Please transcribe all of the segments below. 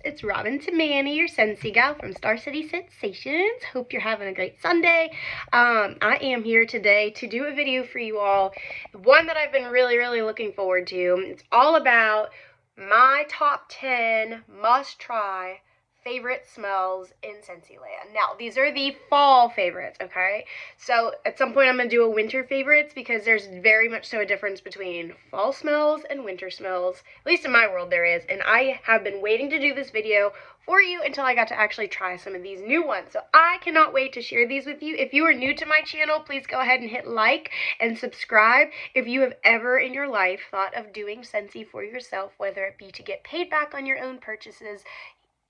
It's Robin Tamagni, your Scentsy gal from Star City Sensations. Hope you're having a great Sunday. I am here today to do a video for you all, one that I've been really looking forward to. It's all about my top 10 must-try favorite smells in Scentsy-land. Now, these are the fall favorites, okay? So, at some point I'm going to do a winter favorites because there's very much so a difference between fall smells and winter smells. At least in my world there is. And I have been waiting to do this video for you until I got to actually try some of these new ones. So, I cannot wait to share these with you. If you are new to my channel, please go ahead and hit like and subscribe. If you have ever in your life thought of doing Scentsy for yourself, whether it be to get paid back on your own purchases,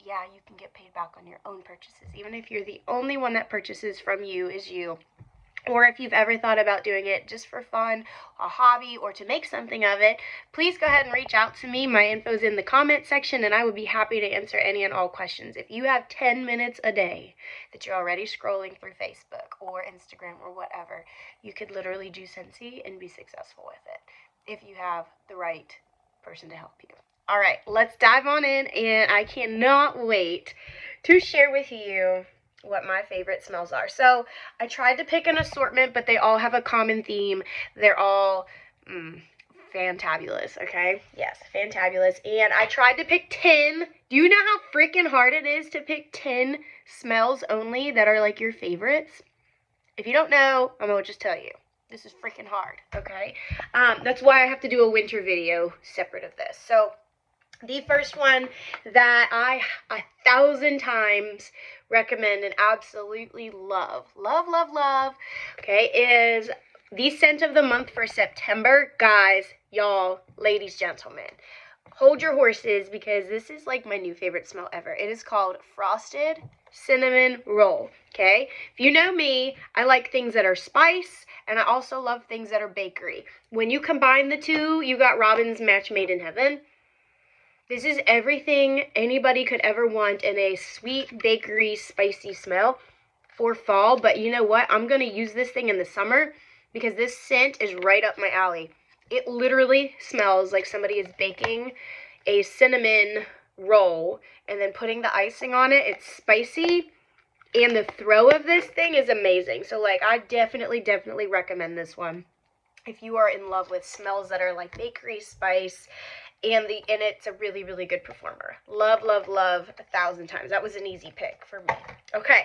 yeah, you can get paid back on your own purchases, even if you're the only one that purchases from you is you. Or if you've ever thought about doing it just for fun, a hobby, or to make something of it, please go ahead and reach out to me. My info's in the comment section, and I would be happy to answer any and all questions. If you have 10 minutes a day that you're already scrolling through Facebook or Instagram or whatever, you could literally do Scentsy and be successful with it if you have the right person to help you. All right, let's dive on in, and I cannot wait to share with you what my favorite smells are. So I tried to pick an assortment, but they all have a common theme. They're all fantabulous, okay? Yes, fantabulous. And I tried to pick 10. Do you know how freaking hard it is to pick 10 smells only that are like your favorites? If you don't know, I'm going to just tell you. This is freaking hard, okay? That's why I have to do a winter video separate of this. So the first one that I 1,000 times recommend and absolutely love, okay, is the scent of the month for September. Guys, y'all, ladies, gentlemen, hold your horses because this is like my new favorite smell ever. It is called Frosted Cinnamon Roll, okay? If you know me, I like things that are spice, and I also love things that are bakery. When you combine the two, you got Robin's match made in heaven. This is everything anybody could ever want in a sweet, bakery, spicy smell for fall. But you know what? I'm going to use this thing in the summer because this scent is right up my alley. It literally smells like somebody is baking a cinnamon roll and then putting the icing on it. It's spicy, and the throw of this thing is amazing. So, like, I definitely recommend this one if you are in love with smells that are like bakery, spice, and it's a really good performer. Love 1,000 times. That was an easy pick for me. Okay,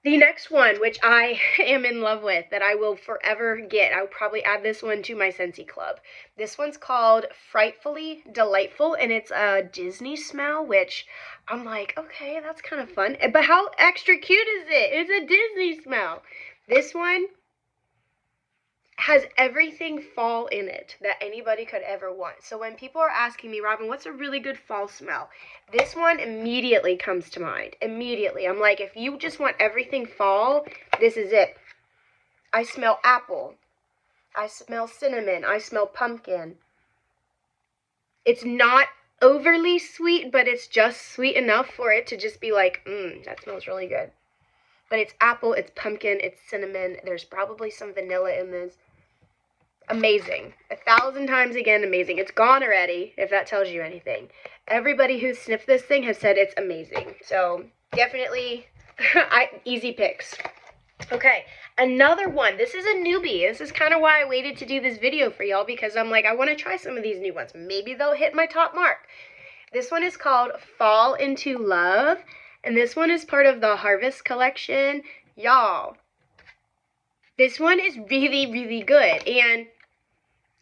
the next one, which I am in love with, that I will forever get. I will probably add this one to my Scentsy club. This one's called Frightfully Delightful, and it's a Disney smell, which I'm like, okay, that's kind of fun. But how extra cute is it? It's a Disney smell. This one has everything fall in it that anybody could ever want. So when people are asking me, Robin, what's a really good fall smell? This one immediately comes to mind. Immediately. I'm like, if you just want everything fall, this is it. I smell apple. I smell cinnamon. I smell pumpkin. It's not overly sweet, but it's just sweet enough for it to just be like, that smells really good. But it's apple, it's pumpkin, it's cinnamon. There's probably some vanilla in this. Amazing. 1,000 times again, amazing. It's gone already, if that tells you anything. Everybody who's sniffed this thing has said it's amazing. So, definitely, easy picks. Okay, another one. This is a newbie. This is kind of why I waited to do this video for y'all, because I'm like, I want to try some of these new ones. Maybe they'll hit my top mark. This one is called Fall Into Love. And this one is part of the Harvest collection. Y'all, this one is really good. And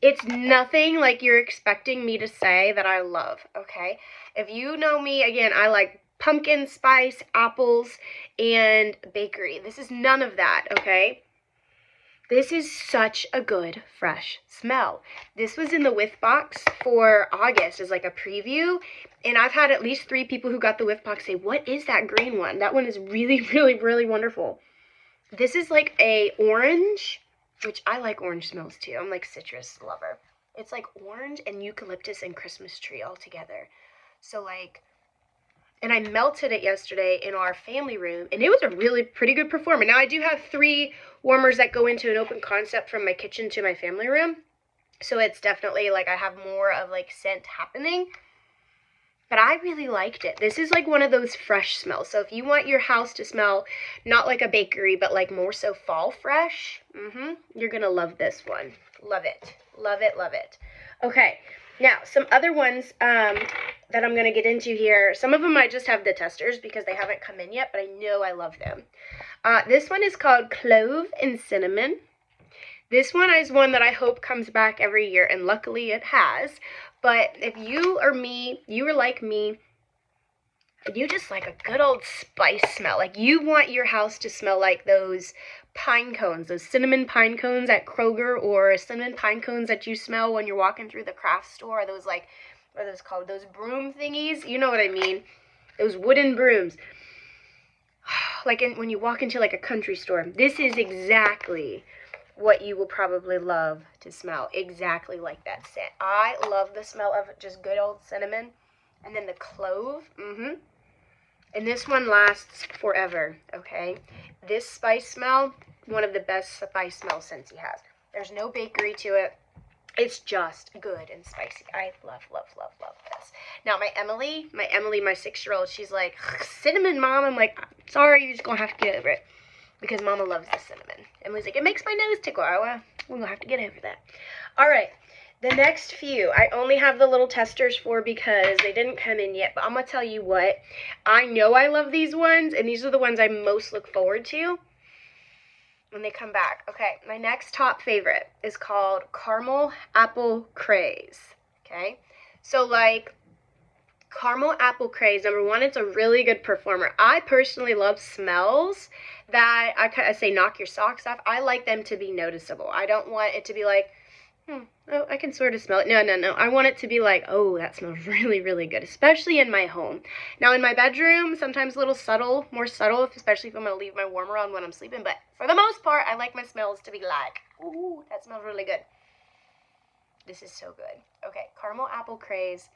it's nothing like you're expecting me to say that I love, okay? If you know me, again, I like pumpkin spice, apples, and bakery. This is none of that, okay? This is such a good, fresh smell. This was in the whiff box for August as like a preview. And I've had at least 3 people who got the whiff box say, what is that green one? That one is really wonderful. This is like a orange, which I like orange smells too. I'm like citrus lover. It's like orange and eucalyptus and Christmas tree all together. So like, and I melted it yesterday in our family room, and it was a really pretty good performer. Now, I do have 3 warmers that go into an open concept from my kitchen to my family room. So it's definitely like I have more of like scent happening. but I really liked it. This is like one of those fresh smells. So if you want your house to smell not like a bakery, but like more so fall fresh, you're gonna love this one. Love it, love it, love it. Okay, now some other ones that I'm gonna get into here. Some of them I just have the testers because they haven't come in yet, but I know I love them. This one is called Clove and Cinnamon. This one is one that I hope comes back every year, and luckily it has. But if you are me, you are like me, and you just like a good old spice smell. Like you want your house to smell like those pine cones, those cinnamon pine cones at Kroger, or cinnamon pine cones that you smell when you're walking through the craft store. Those like, what are those called? Those broom thingies? You know what I mean. Those wooden brooms. Like when you walk into like a country store. This is exactly what you will probably love to smell, exactly like that scent. I love the smell of just good old cinnamon, and then the clove, and this one lasts forever, okay? This spice smell, one of the best spice smells Scentsy has. There's no bakery to it. It's just good and spicy. I love, love, love, love this. Now, my Emily, my 6-year-old, she's like, cinnamon, Mom. I'm like, sorry, you're just gonna have to get over it. Because Mama loves the cinnamon. Emily's like, it makes my nose tickle. Oh, well, we're going to have to get over that. All right. The next few, I only have the little testers for because they didn't come in yet. But I'm going to tell you what. I know I love these ones. And these are the ones I most look forward to when they come back. Okay. My next top favorite is called Caramel Apple Craze. Okay. So, like, Caramel Apple Craze, number one, it's a really good performer. I personally love smells that I say knock your socks off. I like them to be noticeable. I don't want it to be like, oh, I can sort of smell it. No. I want it to be like, oh, that smells really, really good, especially in my home. Now, in my bedroom, sometimes a little subtle, more subtle, especially if I'm going to leave my warmer on when I'm sleeping. But for the most part, I like my smells to be like, ooh, that smells really good. This is so good. Okay, Caramel Apple Craze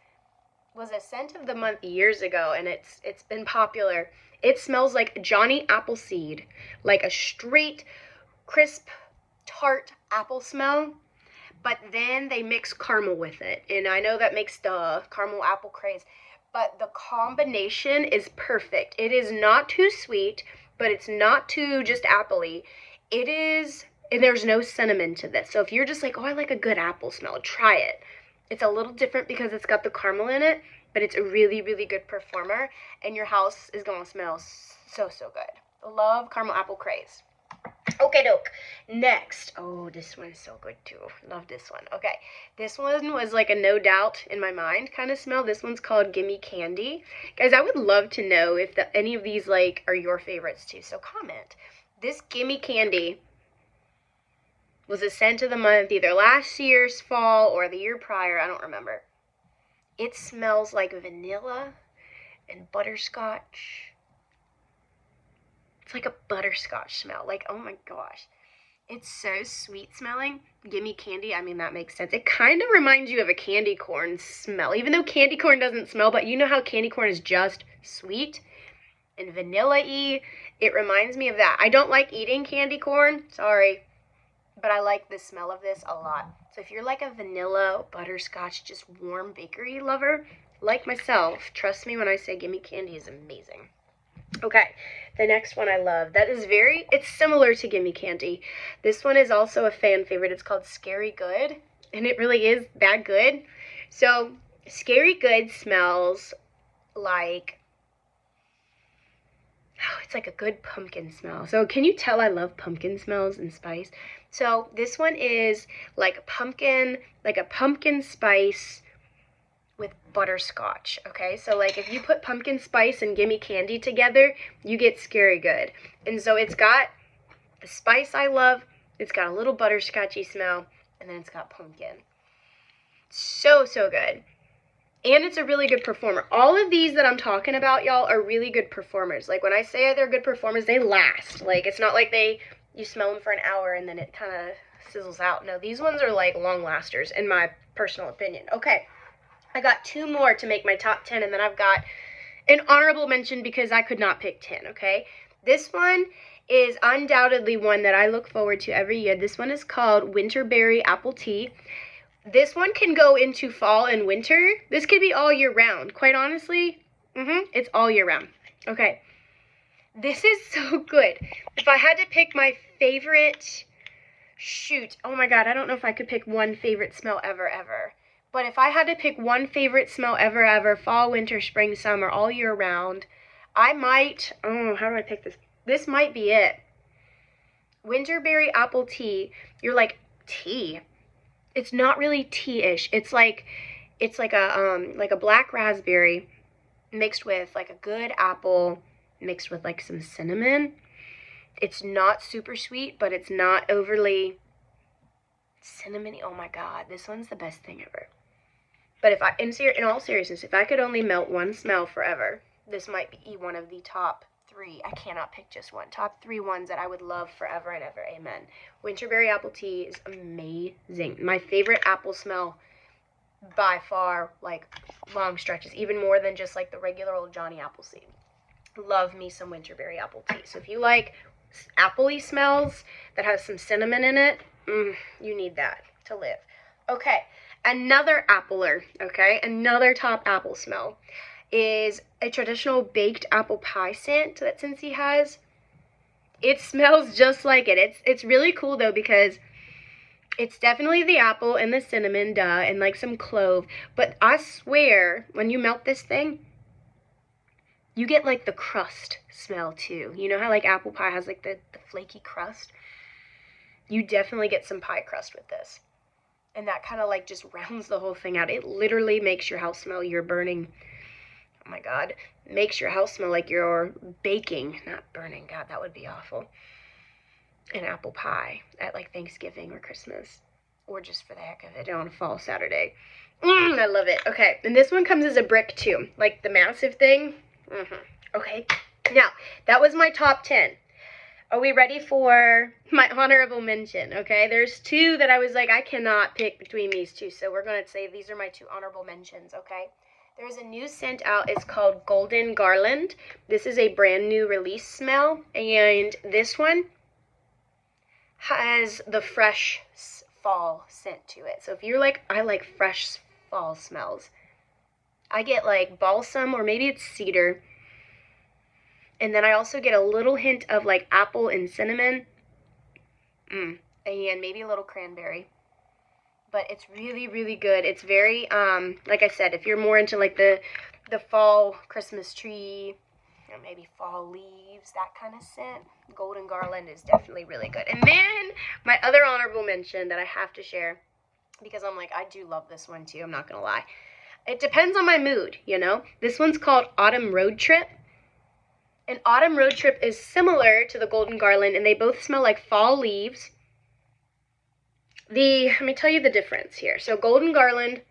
was a scent of the month years ago, and it's been popular. It smells like Johnny Appleseed, like a straight, crisp, tart apple smell, but then they mix caramel with it, and I know that makes the Caramel Apple Craze, but the combination is perfect. It is not too sweet, but it's not too just appley. It is, and there's no cinnamon to this, so if you're just like, oh, I like a good apple smell, try it. It's a little different because it's got the caramel in it, but it's a really, really good performer, and your house is going to smell so, so good. Love Caramel Apple Craze. Okay, doke. Next. Oh, this one's so good, too. Love this one. Okay, this one was like a no doubt in my mind kind of smell. This one's called Gimme Candy. Guys, I would love to know if any of these, like, are your favorites, too, so comment. This Gimme Candy was a scent of the month, either last year's fall or the year prior, I don't remember. It smells like vanilla and butterscotch. It's like a butterscotch smell. Like, oh my gosh. It's so sweet smelling. Gimme Candy, I mean, that makes sense. It kind of reminds you of a candy corn smell, even though candy corn doesn't smell, but you know how candy corn is just sweet and vanilla-y? It reminds me of that. I don't like eating candy corn, sorry. But I like the smell of this a lot. So if you're like a vanilla, butterscotch, just warm bakery lover, like myself, trust me when I say Gimme Candy is amazing. Okay, the next one I love. That is it's similar to Gimme Candy. This one is also a fan favorite. It's called Scary Good, and it really is that good. So Scary Good smells like, oh, it's like a good pumpkin smell. So can you tell I love pumpkin smells and spice? So this one is like a pumpkin spice with butterscotch, okay? So like if you put pumpkin spice and Gimme Candy together, you get Scary Good. And so it's got the spice I love, it's got a little butterscotchy smell, and then it's got pumpkin. So, so good. And it's a really good performer. All of these that I'm talking about, y'all, are really good performers. Like, when I say they're good performers, they last. Like, it's not like you smell them for an hour and then it kind of sizzles out. No, these ones are, like, long lasters, in my personal opinion. Okay, I got 2 more to make my top 10, and then I've got an honorable mention because I could not pick 10, okay? This one is undoubtedly one that I look forward to every year. This one is called Winterberry Apple Tea. This one can go into fall and winter. This could be all year round. Quite honestly, it's all year round. Okay. This is so good. If I had to pick my favorite, shoot, oh my God, I don't know if I could pick one favorite smell ever. But if I had to pick one favorite smell ever, fall, winter, spring, summer, all year round, I might, how do I pick this? This might be it. Winterberry apple tea. You're like, tea? It's not really tea-ish. It's like a black raspberry mixed with like a good apple, mixed with like some cinnamon. It's not super sweet, but it's not overly cinnamony. Oh my God, this one's the best thing ever. But if in all seriousness, if I could only melt one smell forever, this might be one of the top 3. I cannot pick just one. Top 3 ones that I would love forever and ever. Amen. Winterberry apple tea is amazing. My favorite apple smell by far, like long stretches, even more than just like the regular old Johnny Appleseed. Love me some Winterberry apple tea. So if you like appley smells that have some cinnamon in it, you need that to live. Okay, another appler, okay, another top apple smell is a traditional baked apple pie scent that Scentsy has. It smells just like it. It's really cool though, because it's definitely the apple and the cinnamon, and like some clove. But I swear, when you melt this thing, you get like the crust smell too. You know how like apple pie has like the flaky crust? You definitely get some pie crust with this. And that kind of like just rounds the whole thing out. It literally makes your house smell you're burning. Oh my God. Makes your house smell like you're baking, not burning. God, that would be awful. An apple pie at like Thanksgiving or Christmas. Or just for the heck of it on a fall Saturday. I love it. Okay, and this one comes as a brick too. Like the massive thing. Okay, now, that was my top 10. Are we ready for my honorable mention? Okay, there's 2 that I was like, I cannot pick between these 2. So we're going to say these are my 2 honorable mentions, okay? There's a new scent out. It's called Golden Garland. This is a brand new release smell. And this one has the fresh fall scent to it. So if you're like, I like fresh fall smells. I get like balsam, or maybe it's cedar. And then I also get a little hint of like apple and cinnamon. And maybe a little cranberry. But it's really, really good. It's very, like I said, if you're more into like the fall Christmas tree, or maybe fall leaves, that kind of scent, Golden Garland is definitely really good. And then my other honorable mention that I have to share, because I'm like, I do love this one too, I'm not going to lie. It depends on my mood, you know. This one's called Autumn Road Trip. And Autumn Road Trip is similar to the Golden Garland, and they both smell like fall leaves. Let me tell you the difference here. So Golden Garland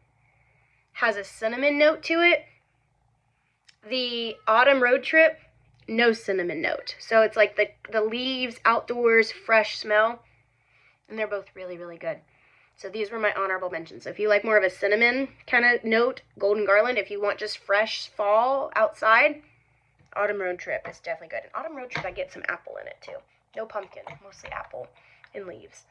has a cinnamon note to it. The Autumn Road Trip, no cinnamon note. So it's like the leaves, outdoors, fresh smell. And they're both really, really good. So these were my honorable mentions. So if you like more of a cinnamon kind of note, Golden Garland. If you want just fresh fall outside, Autumn Road Trip is definitely good. And Autumn Road Trip, I get some apple in it too. No pumpkin, mostly apple and leaves.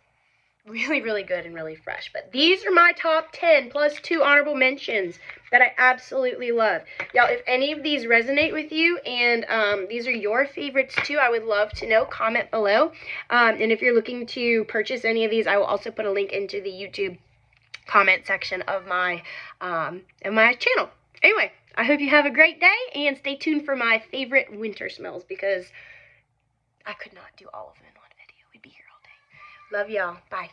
Really, really good and really fresh. But these are my top 10 plus 2 honorable mentions that I absolutely love. Y'all, if any of these resonate with you and these are your favorites too, I would love to know. Comment below. And if you're looking to purchase any of these, I will also put a link into the YouTube comment section of my channel. Anyway, I hope you have a great day and stay tuned for my favorite winter smells, because I could not do all of them in one video. We'd be here all day. Love y'all. Bye.